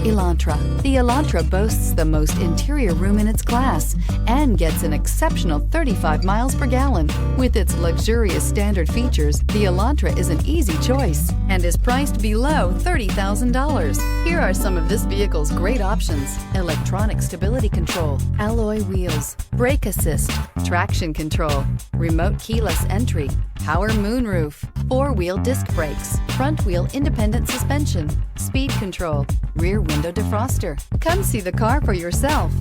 Elantra. The Elantra boasts the most interior room in its class and gets an exceptional 35 miles per gallon. With its luxurious standard features, the Elantra is an easy choice and is priced below $30,000. Here are some of this vehicle's great options: electronic stability control, alloy wheels, brake assist, traction control, remote keyless entry, power moonroof, four-wheel disc brakes, front-wheel independent suspension, speed control, rear window defroster. Come see the car for yourself.